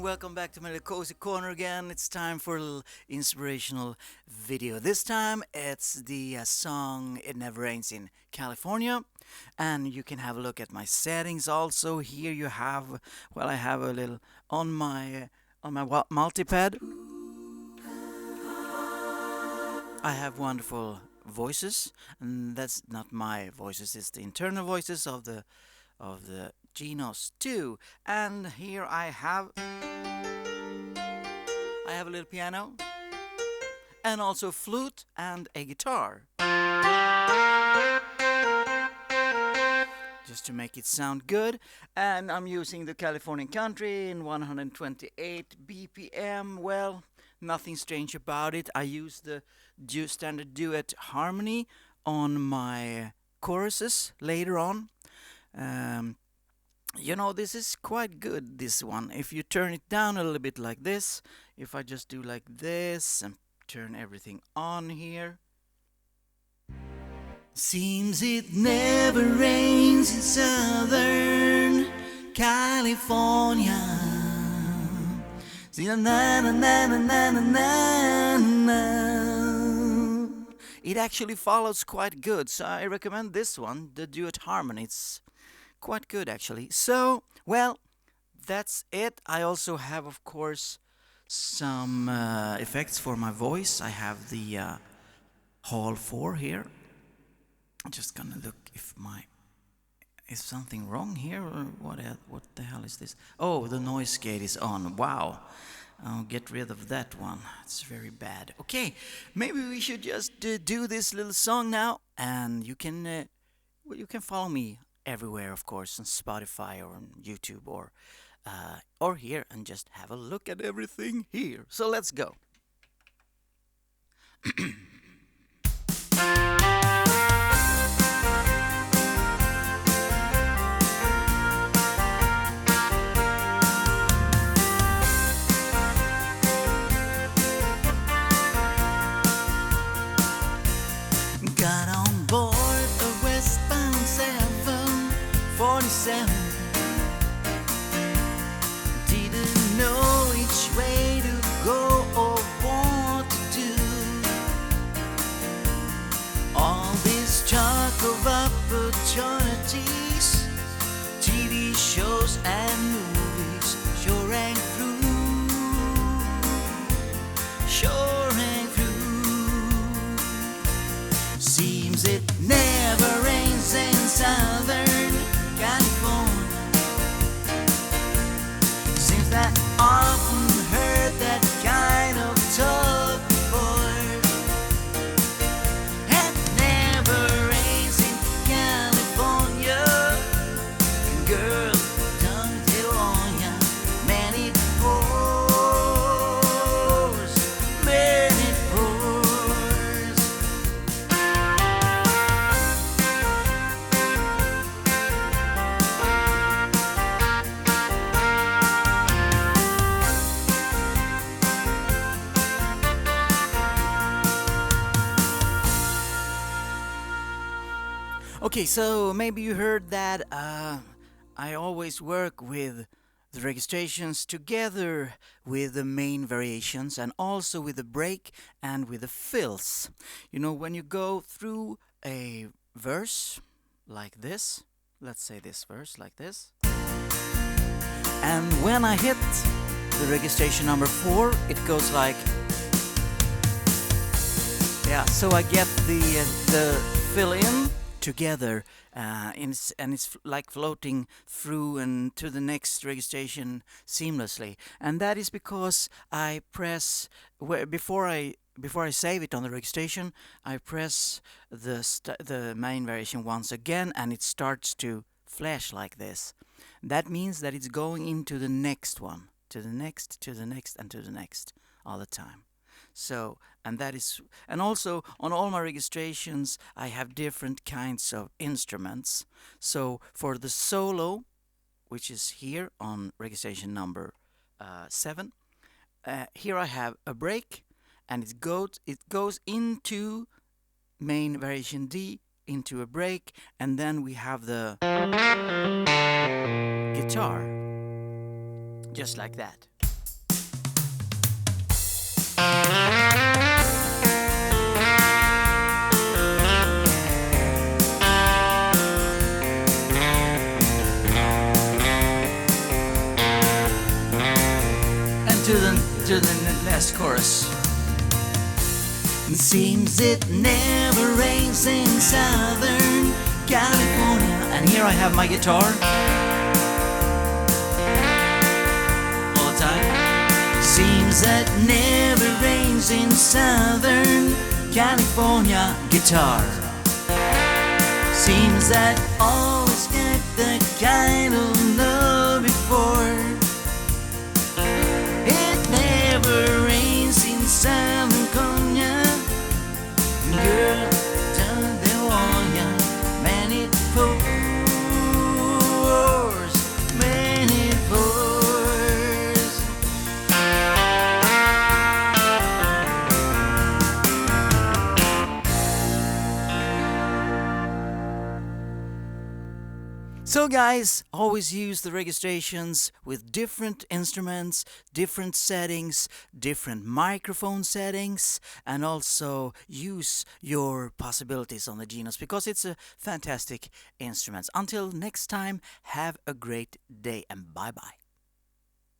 welcome back to my little cozy corner again. It's time for a little inspirational video. This time it's the song It Never Rains in California. And you can have a look at my settings also. Here you have, well, I have a little on my multipad. I have wonderful voices, and that's not my voices, it's the internal voices of the Genos 2. And here I have a little piano and also flute and a guitar. Just to make it sound good. And I'm using the Californian Country in 128 BPM. Well, nothing strange about it. I use the standard duet harmony on my choruses later on. This is quite good, this one. If you turn it down a little bit like this, if I just do like this and turn everything on here. Seems it never rains in Southern California. Na na na na na na na. It actually follows quite good, so I recommend this one, the duet harmony. It's quite good actually. So, well, that's it. I also have, of course, some effects for my voice. I have the Hall 4 here. I'm just gonna look if is something wrong here, or what the hell is this? Oh, the noise gate is on. Wow. I'll get rid of that one. It's very bad. Okay, maybe we should just do this little song now, and you can follow me everywhere, of course, on Spotify or on YouTube or here, and just have a look at everything here. So let's go. Got on board the westbound 747. Didn't know which way to go or what to do. All this talk of opportunities, TV shows and movies sure rang through. Sure rang through. Seems it never rains in Southern California. Seems that often heard that kind of talk before. It never rains in California. Girl, don't tell on ya. Man, it pours. Man, it pours. Okay, so maybe you heard that I always work with the registrations together with the main variations, and also with the break and with the fills. You know, when you go through a verse like this, let's say this verse like this, and when I hit the registration number 4, it goes like, yeah, so I get the fill in together, and it's like floating through and to the next registration seamlessly. And that is because I press before I save it on the registration, I press the main variation once again, and it starts to flash like this. That means that it's going into the next one, to the next, to the next, and to the next all the time. So, and also on all my registrations, I have different kinds of instruments. So for the solo, which is here on registration number 7, here I have a break, and it goes into main variation D, into a break, and then we have the guitar, just like that. Seems it never rains in Southern California. And here I have my guitar. All the time. Seems that never rains in Southern California. Guitar. Seems that always get the kind of love before. It never rains in Southern California. Girl, turn the wire. Many pours, many pours. So guys, always use the registrations with different instruments, different settings, different microphone settings, and also use your possibilities on the Genos because it's a fantastic instrument. Until next time, have a great day and bye bye.